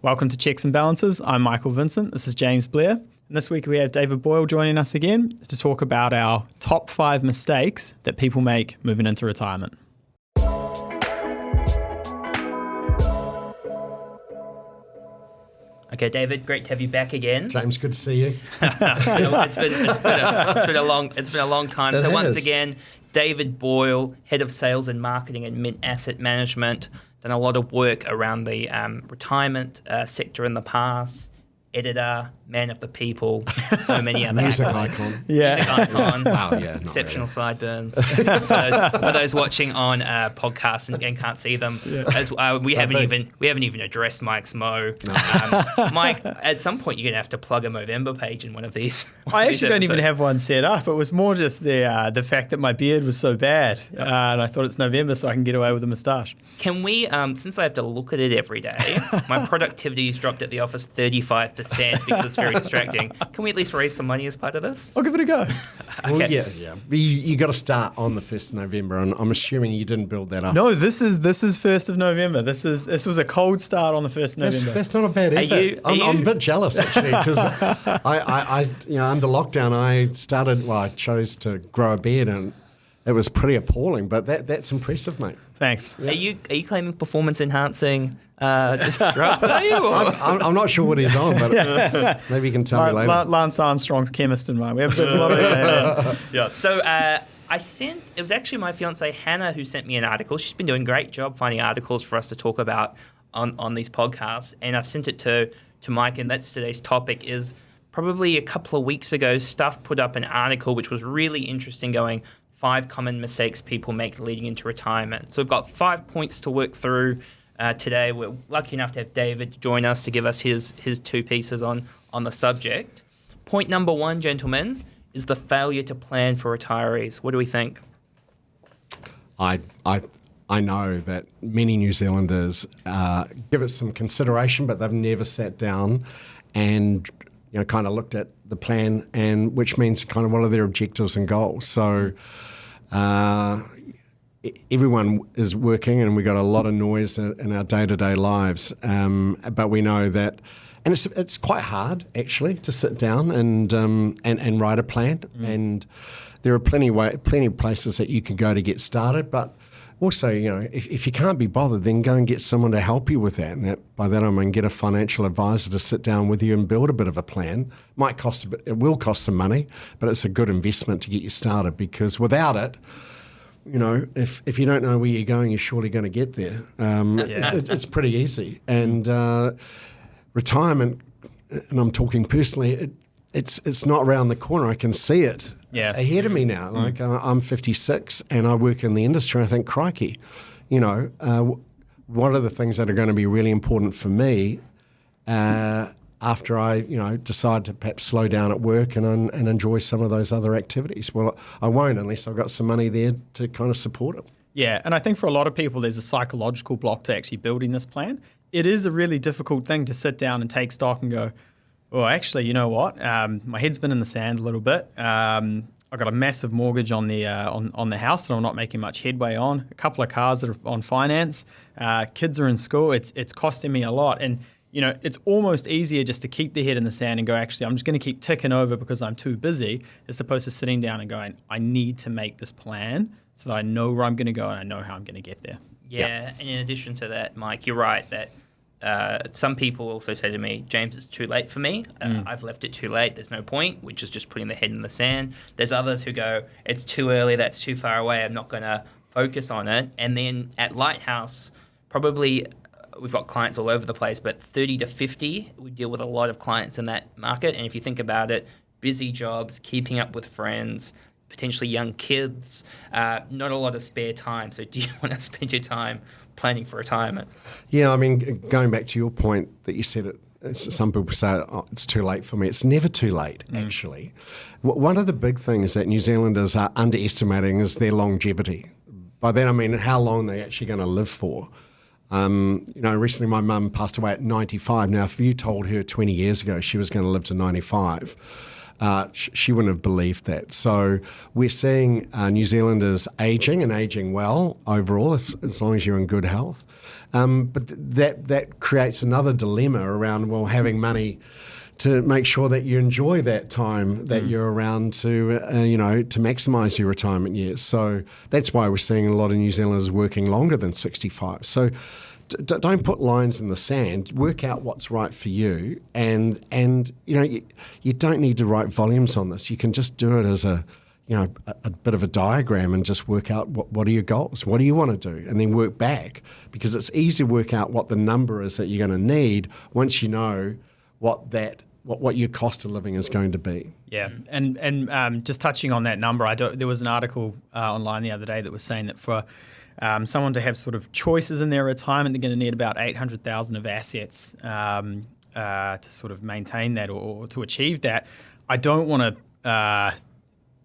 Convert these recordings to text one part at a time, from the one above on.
Welcome to Cheques and Balances. I'm Michael Vincent. This is James Blair. And this week we have David Boyle joining us again to talk about our top 5 mistakes that people make moving into retirement. Okay, David, great to have you back again. James, good to see you. It's been a long time. So once again, David Boyle, Head of Sales and Marketing at Mint Asset Management, done a lot of work around the retirement sector in the past. Editor, man of the people, so many other music accolades. icon. Yeah. Music icon. Wow, yeah, Exceptional sideburns. for those watching on podcasts and can't see them, we haven't even addressed Mike's mo. Mike, at some point you're gonna have to plug a Movember page in one of these. I actually don't even have one set up. It was more just the fact that my beard was so bad, and I thought it's November, so I can get away with a moustache. Can we, since I have to look at it every day, my productivity's dropped at the office 35% because it's very distracting. Can we at least raise some money as part of this? I'll give it a go. Well, yeah. You got to start on the 1st of November, and I'm assuming you didn't build that up. No, this is 1st of November. This was a cold start on the 1st of November. That's not a bad effort. I'm a bit jealous actually because I under lockdown I chose to grow a beard and it was pretty appalling. But that's impressive, mate. Thanks. Yeah. Are you claiming performance enhancing? Drugs, are you? I'm not sure what he's on, but maybe you can tell me later. Lance Armstrong's chemist in mind. We have a lot of that. Yeah. So it was actually my fiance Hannah who sent me an article. She's been doing a great job finding articles for us to talk about on these podcasts, and I've sent it to Mike, and that's today's topic. Is probably a couple of weeks ago, Stuff put up an article which was really interesting, going 5 common mistakes people make leading into retirement. So we've got 5 points to work through. Today, we're lucky enough to have David join us to give us his 2 pieces on the subject. Point number 1, gentlemen, is the failure to plan for retirees. What do we think? I know that many New Zealanders give it some consideration, but they've never sat down and kind of looked at the plan, and which means kind of what are their objectives and goals. So everyone is working, and we've got a lot of noise in our day-to-day lives. But we know that, and it's quite hard actually to sit down and write a plan. And there are plenty of places that you can go to get started. But also, if you can't be bothered, then go and get someone to help you with that. And by that I mean get a financial advisor to sit down with you and build a bit of a plan. Might cost a bit. It will cost some money, but it's a good investment to get you started, because without it, if you don't know where you're going, you're surely going to get there. It's pretty easy. And retirement, and I'm talking personally, it's not around the corner. I can see it ahead of me now. Like I'm 56 and I work in the industry. I think, crikey, what are the things that are going to be really important for me after I, decide to perhaps slow down at work and enjoy some of those other activities? Well, I won't unless I've got some money there to kind of support it. Yeah, and I think for a lot of people, there's a psychological block to actually building this plan. It is a really difficult thing to sit down and take stock and go, well, actually, you know what? My head's been in the sand a little bit. I've got a massive mortgage on the house that I'm not making much headway on. A couple of cars that are on finance. Kids are in school. It's costing me a lot. And it's almost easier just to keep the head in the sand and go, actually, I'm just going to keep ticking over because I'm too busy, as opposed to sitting down and going, I need to make this plan so that I know where I'm going to go and I know how I'm going to get there. Yeah, and in addition to that, Mike, you're right that some people also say to me, James, it's too late for me. I've left it too late. There's no point, which is just putting the head in the sand. There's others who go, it's too early. That's too far away. I'm not going to focus on it. And then at Lighthouse, probably we've got clients all over the place, but 30 to 50, we deal with a lot of clients in that market. And if you think about it, busy jobs, keeping up with friends, potentially young kids, not a lot of spare time. So do you want to spend your time planning for retirement? Yeah, I mean, going back to your point that you said, some people say, it's too late for me. It's never too late, actually. One of the big things that New Zealanders are underestimating is their longevity. By that I mean how long they're actually going to live for. Recently my mum passed away at 95. Now, if you told her 20 years ago she was going to live to 95, she wouldn't have believed that. So we're seeing New Zealanders ageing and ageing well overall, as long as you're in good health. But that creates another dilemma around, well, having money to make sure that you enjoy that time that you're around to, to maximise your retirement years. So that's why we're seeing a lot of New Zealanders working longer than 65. So don't put lines in the sand. Work out what's right for you, and you don't need to write volumes on this. You can just do it as a bit of a diagram and just work out what are your goals, what do you want to do, and then work back, because it's easy to work out what the number is that you're going to need once you know what your cost of living is going to be. Yeah, and just touching on that number, there was an article online the other day that was saying that for someone to have sort of choices in their retirement, they're going to need about 800,000 of assets to sort of maintain that or to achieve that. I don't want to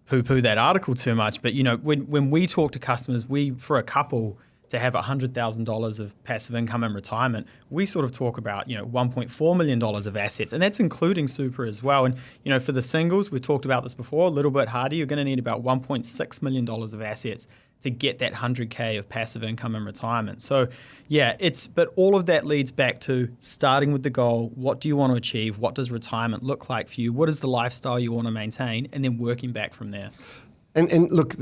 poo-poo that article too much, but when we talk to customers, for a couple to have $100,000 of passive income in retirement, we sort of talk about $1.4 million of assets, and that's including super as well. And for the singles, we talked about this before, a little bit harder. You're going to need about $1.6 million of assets to get that 100K of passive income in retirement. So yeah, but all of that leads back to starting with the goal. What do you want to achieve? What does retirement look like for you? What is the lifestyle you want to maintain? And then working back from there. And look,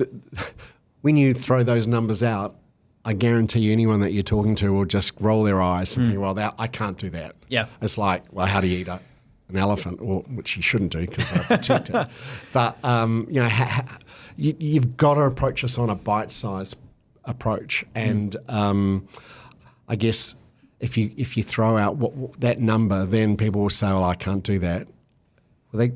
when you throw those numbers out, I guarantee you anyone that you're talking to will just roll their eyes and think, well, I can't do that. Yeah. It's like, well, how do you eat an elephant? Or, which you shouldn't do because they're protected. But, you've got to approach this on a bite-sized approach. And I guess if you throw out that number, then people will say, well, I can't do that. Well,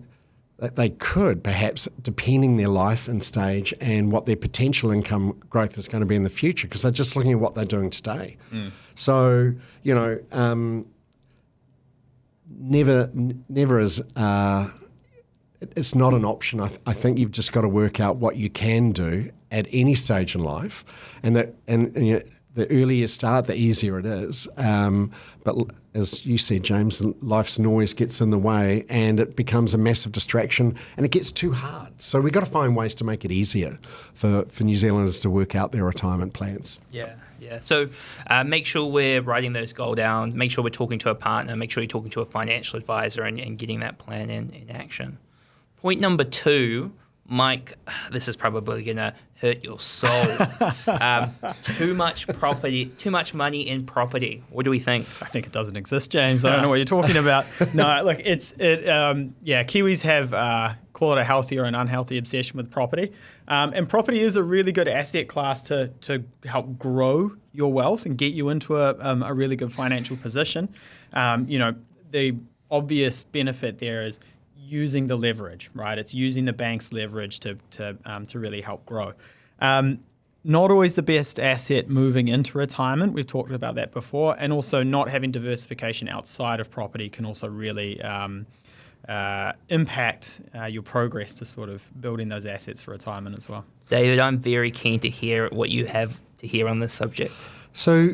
they could, perhaps, depending their life and stage and what their potential income growth is going to be in the future, because they're just looking at what they're doing today. So, never is... it's not an option. I think you've just got to work out what you can do at any stage in life, and the earlier you start, the easier it is. But as you said, James, life's noise gets in the way, and it becomes a massive distraction, and it gets too hard. So we've got to find ways to make it easier for New Zealanders to work out their retirement plans. Yeah. So make sure we're writing those goals down. Make sure we're talking to a partner. Make sure you're talking to a financial advisor and getting that plan in action. Point number 2, Mike, this is probably going to hurt your soul. Too much money in property. What do we think? I think it doesn't exist, James. I don't know what you're talking about. No, look, Kiwis have, call it a healthy or an unhealthy obsession with property. And property is a really good asset class to help grow your wealth and get you into a really good financial position. The obvious benefit there is using the leverage, right? It's using the bank's leverage to really help grow. Not always the best asset moving into retirement. We've talked about that before. And also not having diversification outside of property can also really impact your progress to sort of building those assets for retirement as well. David, I'm very keen to hear what you have to hear on this subject. So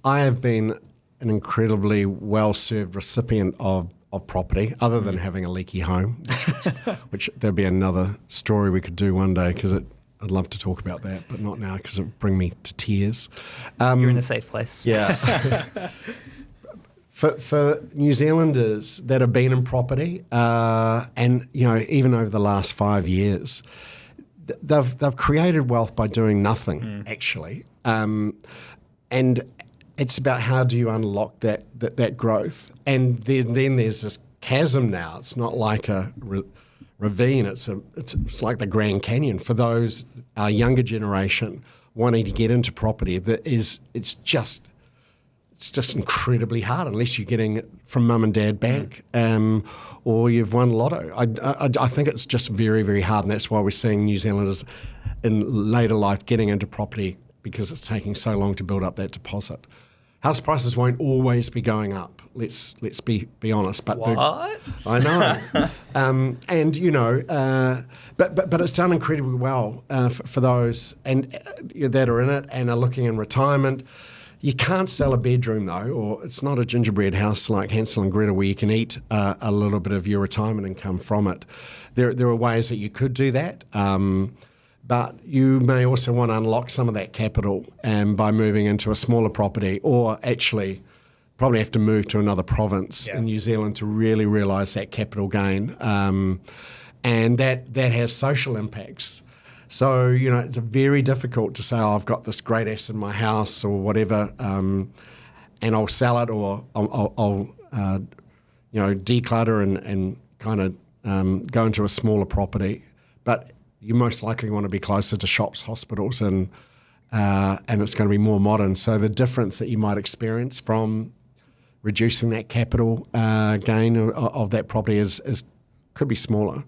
I have been an incredibly well-served recipient of property, other than having a leaky home, which there'd be another story we could do one day, because I'd love to talk about that, but not now because it would bring me to tears. You're in a safe place. Yeah. For New Zealanders that have been in property, and even over the last 5 years, they've created wealth by doing nothing, actually, and it's about how do you unlock that growth. And then there's this chasm now. It's not like a ravine. It's like the Grand Canyon for those younger generation wanting to get into property. It's just incredibly hard unless you're getting it from mum and dad bank or you've won lotto. I think it's just very, very hard, and that's why we're seeing New Zealanders in later life getting into property, because it's taking so long to build up that deposit. House prices won't always be going up. Let's be honest. But what? I know, but it's done incredibly well for those that are in it and are looking in retirement. You can't sell a bedroom though, or it's not a gingerbread house like Hansel and Gretel where you can eat a little bit of your retirement income from it. There are ways that you could do that, but you may also want to unlock some of that capital by moving into a smaller property, or actually probably have to move to another province in New Zealand to really realise that capital gain, and that has social impacts. So, it's very difficult to say, I've got this great asset in my house or whatever, and I'll sell it, or I'll declutter and kind of go into a smaller property. But you most likely want to be closer to shops, hospitals, and it's going to be more modern. So the difference that you might experience from reducing that capital gain of that property is could be smaller.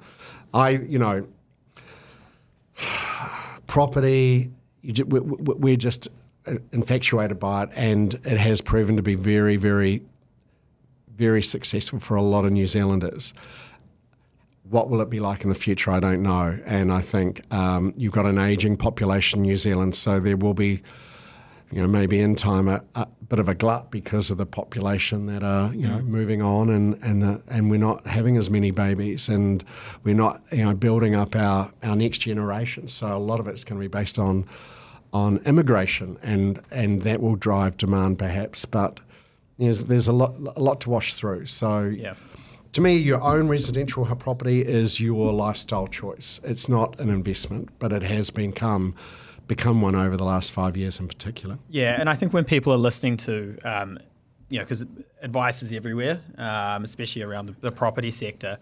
Property, we're just infatuated by it, and it has proven to be very, very, very successful for a lot of New Zealanders. What will it be like in the future? I don't know. And I think you've got an ageing population in New Zealand, so there will be, maybe in time a bit of a glut because of the population that are, moving on, and we're not having as many babies, and we're not, building up our next generation. So a lot of it's going to be based on immigration, and that will drive demand perhaps. But there's a lot to wash through. So to me, your own residential property is your lifestyle choice. It's not an investment, but it has become one over the last 5 years in particular. Yeah, and I think when people are listening to, because advice is everywhere, especially around the property sector,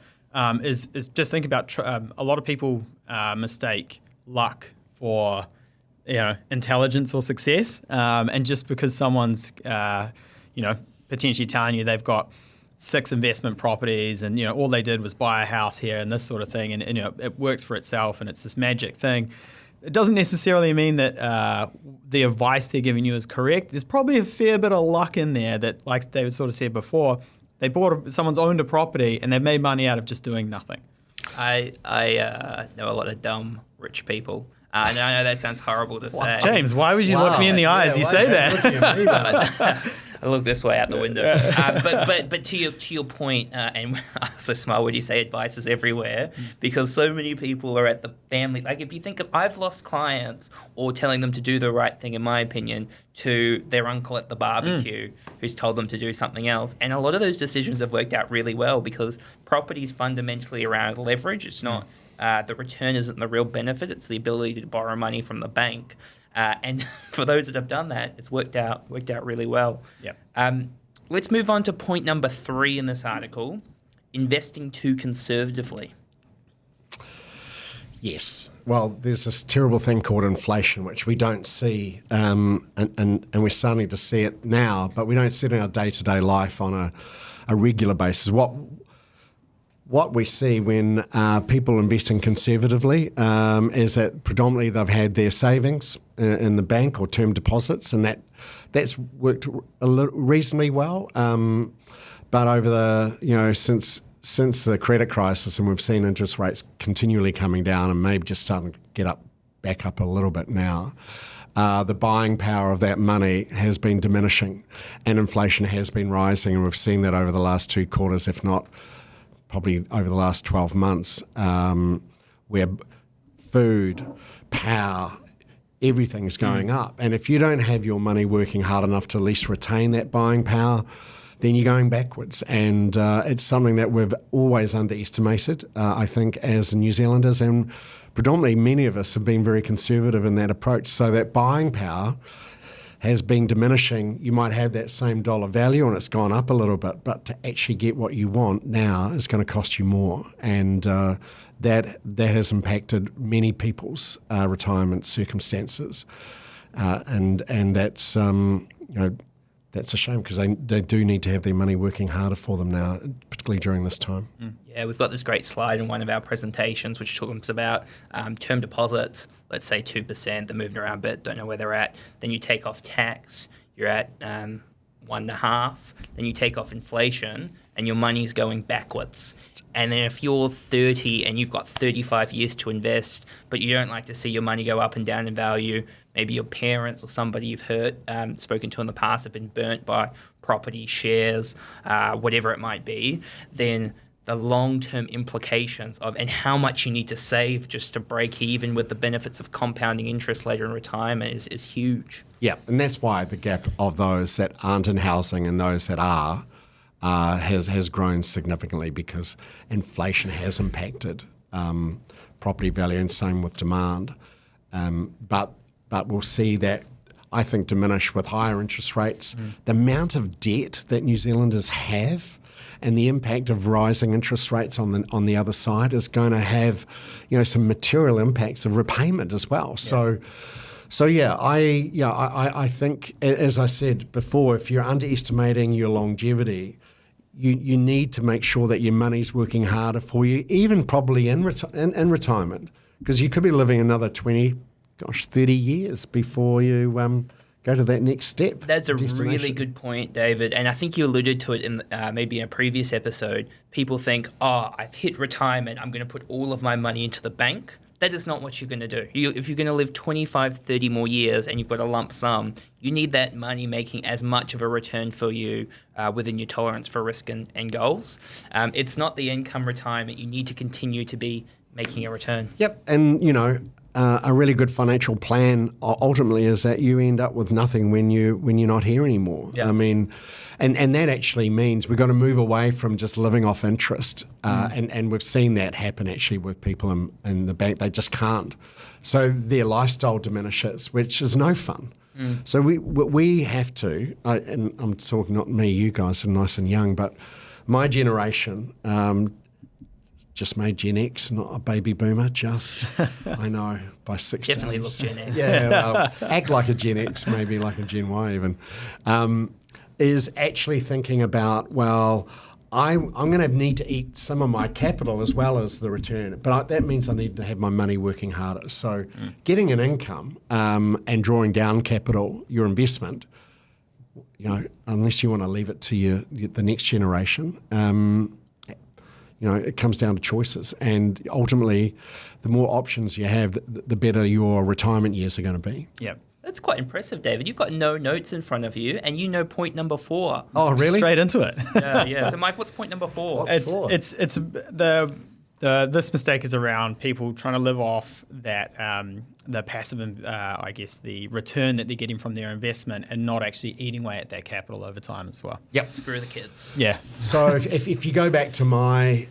is just think about a lot of people mistake luck for intelligence or success, and just because someone's potentially telling you they've got 6 investment properties and all they did was buy a house here and this sort of thing, and it works for itself and it's this magic thing. It doesn't necessarily mean that the advice they're giving you is correct. There's probably a fair bit of luck in there that, like David sort of said before, someone's owned a property and they've made money out of just doing nothing. I know a lot of dumb rich people. I know that sounds horrible to say. James, why would you look me in the eye as you say that? I look this way out the window. But to your point, and I also smile when you say advice is everywhere, because so many people are at the family. Like if you think of, I've lost clients or telling them to do the right thing, in my opinion, to their uncle at the barbecue who's told them to do something else. And a lot of those decisions have worked out really well because property is fundamentally around leverage. It's not, the return isn't the real benefit. It's the ability to borrow money from the bank. And for those that have done that, it's worked out really well. Yep. Let's move on to point number 3 in this article: investing too conservatively. Yes. Well, there's this terrible thing called inflation, which we don't see, and we're starting to see it now, but we don't see it in our day-to-day life on a regular basis. What we see when people investing conservatively is that predominantly they've had their savings in the bank or term deposits, and that's worked reasonably well. But over the since the credit crisis, and we've seen interest rates continually coming down and maybe just starting to get back up a little bit now. The buying power of that money has been diminishing, and inflation has been rising, and we've seen that over the last 2 quarters, if not probably over the last 12 months, where food, power, everything's going up. And if you don't have your money working hard enough to at least retain that buying power, then you're going backwards. And it's something that we've always underestimated, I think, as New Zealanders. And predominantly many of us have been very conservative in that approach. So that buying power has been diminishing. You might have that same dollar value and it's gone up a little bit, but to actually get what you want now is going to cost you more. And that has impacted many people's retirement circumstances. And that's that's a shame, because they do need to have their money working harder for them now, particularly during this time. Yeah, we've got this great slide in one of our presentations which talks about term deposits, let's say 2%, they're moving around a bit, don't know where they're at. Then you take off tax, you're at 1.5, then you take off inflation and your money's going backwards. And then if you're 30 and you've got 35 years to invest, but you don't like to see your money go up and down in value, maybe your parents or somebody you've spoken to in the past have been burnt by property, shares, whatever it might be, then the long-term implications of and how much you need to save just to break even with the benefits of compounding interest later in retirement is huge. Yeah, and that's why the gap of those that aren't in housing and those that are has grown significantly, because inflation has impacted property value, and same with demand. But we'll see that, I think, diminish with higher interest rates. The amount of debt that New Zealanders have and the impact of rising interest rates on the other side is going to have, some material impacts of repayment as well. Yeah. I think, as I said before, if you're underestimating your longevity, you need to make sure that your money's working harder for you, even probably in retirement, because you could be living another 30 years before you go to that next step. That's a really good point, David. And I think you alluded to it in maybe in a previous episode. People think, I've hit retirement, I'm going to put all of my money into the bank. That is not what you're going to do. If you're going to live 25, 30 more years and you've got a lump sum, you need that money making as much of a return for you within your tolerance for risk and goals. It's not the income retirement. You need to continue to be making a return. Yep. And, a really good financial plan ultimately is that you end up with nothing when you're not here anymore. Yep. I mean, and that actually means we've got to move away from just living off interest. And we've seen that happen actually with people in the bank. They just can't. So their lifestyle diminishes, which is no fun. So we have to, and I'm talking not me, you guys are nice and young, but my generation, just made Gen X, not a baby boomer, I know, by 6 Definitely days. look Gen X. Yeah, well, act like a Gen X, maybe like a Gen Y even, is actually thinking about, I'm going to need to eat some of my capital as well as the return, but that means I need to have my money working harder. So getting an income and drawing down capital, your investment, unless you want to leave it to the next generation, it comes down to choices, and ultimately, the more options you have, the better your retirement years are going to be. Yep. That's quite impressive, David. You've got no notes in front of you, and you know point number 4. Oh, really? Straight into it. Yeah. So, Mike, what's point number 4? This mistake is around people trying to live off that the passive, the return that they're getting from their investment, and not actually eating away at that capital over time as well. Yep. Screw the kids. Yeah. So if you go back to my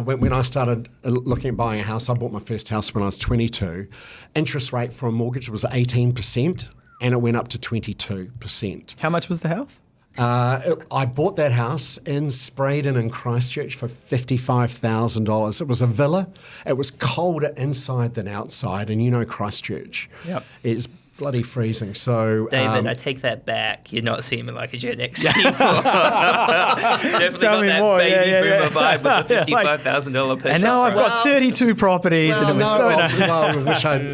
when I started looking at buying a house, I bought my first house when I was 22. Interest rate for a mortgage was 18%, and it went up to 22%. How much was the house? I bought that house in Spraydon in Christchurch for $55,000. It was a villa. It was colder inside than outside, and Christchert is bloody freezing. So, David, I take that back. You're not seeming like a Gen X anymore. Definitely Tell got me that more. baby boomer vibe with the $55,000 purchase. And now I've got 32 properties, and it was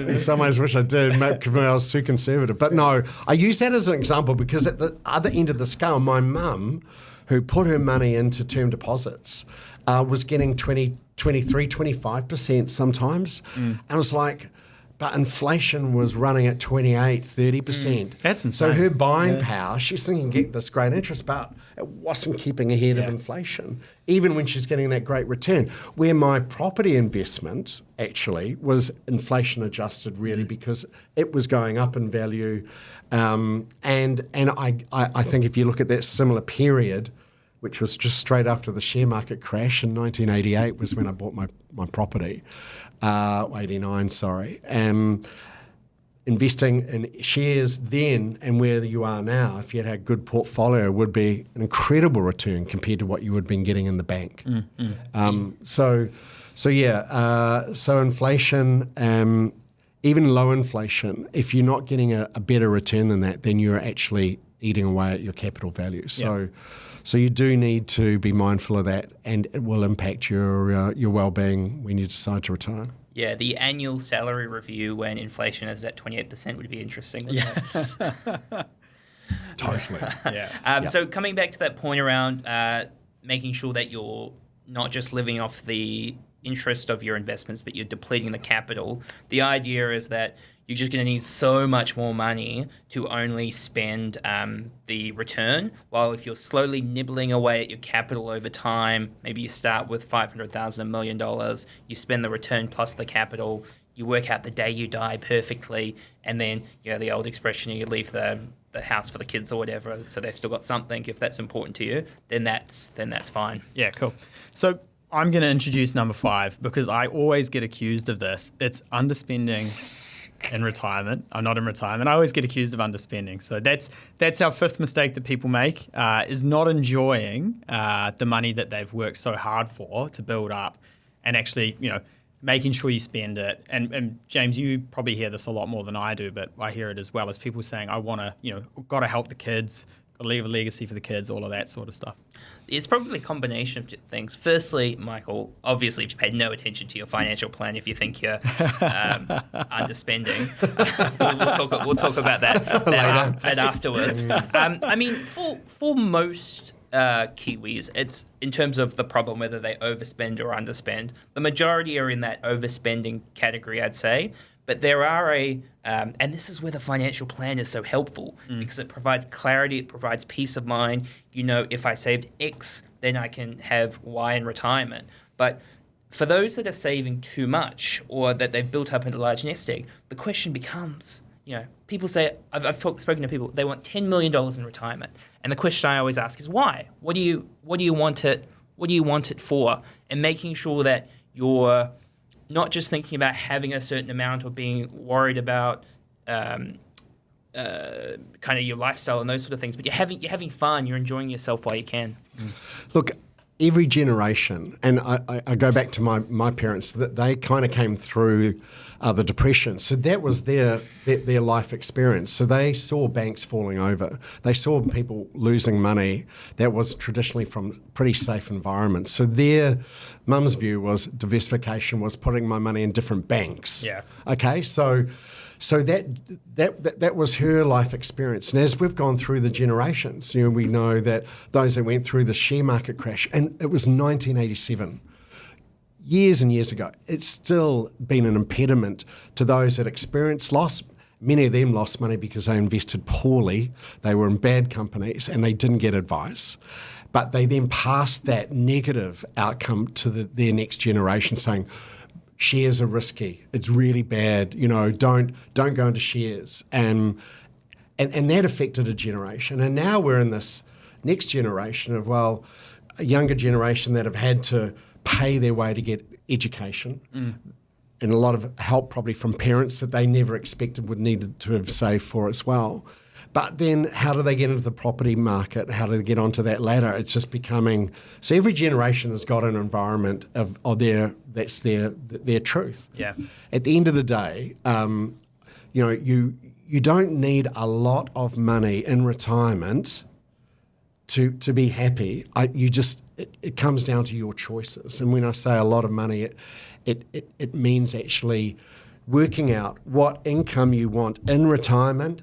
in some ways wish I did. Maybe I was too conservative. But no, I use that as an example because at the other end of the scale, my mum, who put her money into term deposits, was getting 20, 23, 25% sometimes. And I was like, but inflation was running at 28, 30%. That's insane. So her buying power, she's thinking, get this great interest, but it wasn't keeping ahead of inflation, even when she's getting that great return. Where my property investment actually was inflation adjusted really because it was going up in value. And I think if you look at that similar period, which was just straight after the share market crash in 1988 was when I bought my property, 89, sorry. Investing in shares then and where you are now, if you had a good portfolio, would be an incredible return compared to what you would have been getting in the bank. So inflation, even low inflation, if you're not getting a better return than that, then you're actually eating away at your capital value. So you do need to be mindful of that, and it will impact your well-being when you decide to retire. Yeah, the annual salary review when inflation is at 28% would be interesting. Wouldn't it? Totally. Yeah. So coming back to that point around making sure that you're not just living off the interest of your investments, but you're depleting the capital. The idea is that you're just going to need so much more money to only spend the return. While if you're slowly nibbling away at your capital over time, maybe you start with $500,000, $1 million, you spend the return plus the capital, you work out the day you die perfectly, and then the old expression, you leave the house for the kids or whatever, so they've still got something. If that's important to you, then that's fine. Yeah, cool. So I'm going to introduce number 5 because I always get accused of this. It's underspending in retirement. I'm not in retirement. I always get accused of underspending. So that's our 5th mistake that people make, is not enjoying the money that they've worked so hard for to build up, and actually, making sure you spend it. And James, you probably hear this a lot more than I do, but I hear it as well as people saying, I want to, got to help the kids, got to leave a legacy for the kids, all of that sort of stuff. It's probably a combination of things. Firstly, Michael, obviously you've paid no attention to your financial plan if you think you're underspending. we'll talk about that afterwards. I mean, for most Kiwis, it's in terms of the problem whether they overspend or underspend. The majority are in that overspending category, I'd say. But there are and this is where the financial plan is so helpful because it provides clarity, it provides peace of mind. If I saved X, then I can have Y in retirement. But for those that are saving too much or that they've built up in a large nest egg, the question becomes, people say, I've spoken to people, they want $10 million in retirement. And the question I always ask is why? What do you want it? What do you want it for? And making sure that you're not just thinking about having a certain amount or being worried about kind of your lifestyle and those sort of things, but you're having fun, you're enjoying yourself while you can. Look, every generation, and I go back to my parents, that they kind of came through the Depression. So that was their life experience. So they saw banks falling over. They saw people losing money that was traditionally from pretty safe environments. So their mum's view was diversification was putting my money in different banks. Yeah. Okay, so that was her life experience. And as we've gone through the generations, we know that those that went through the share market crash, and it was 1987, years and years ago, it's still been an impediment to those that experienced loss. Many of them lost money because they invested poorly, they were in bad companies, and they didn't get advice. But they then passed that negative outcome to their next generation, saying, shares are risky. It's really bad. Don't go into shares. And that affected a generation. And now we're in this next generation of, a younger generation that have had to pay their way to get education. And a lot of help probably from parents that they never expected would need to have saved for as well. But then how do they get into the property market? How do they get onto that ladder? It's just becoming... So every generation has got an environment of that's their truth. Yeah. At the end of the day, you don't need a lot of money in retirement to be happy. It comes down to your choices. And when I say a lot of money, it means actually working out what income you want in retirement.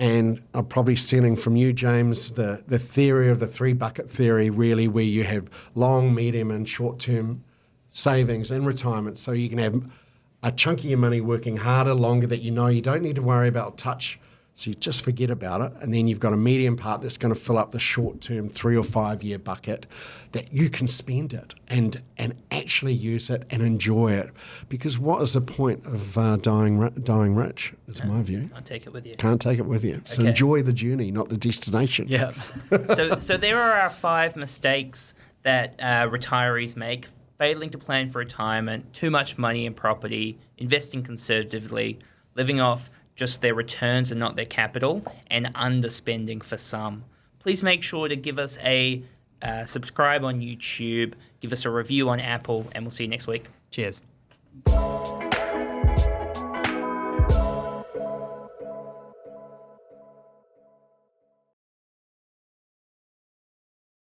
And I'm probably stealing from you, James, the theory of the 3-bucket theory, really, where you have long, medium, and short-term savings in retirement. So you can have a chunk of your money working harder, longer, that you don't need to worry about touch. So you just forget about it. And then you've got a medium part that's going to fill up the short-term 3 or 5 year bucket that you can spend it and actually use it and enjoy it. Because what is the point of dying rich, is my view. Can't take it with you. Can't take it with you. So enjoy the journey, not the destination. Yeah. So there are our 5 mistakes that retirees make. Failing to plan for retirement, too much money in property, investing conservatively, living off just their returns and not their capital, and underspending for some. Please make sure to give us a subscribe on YouTube, give us a review on Apple, and we'll see you next week. Cheers.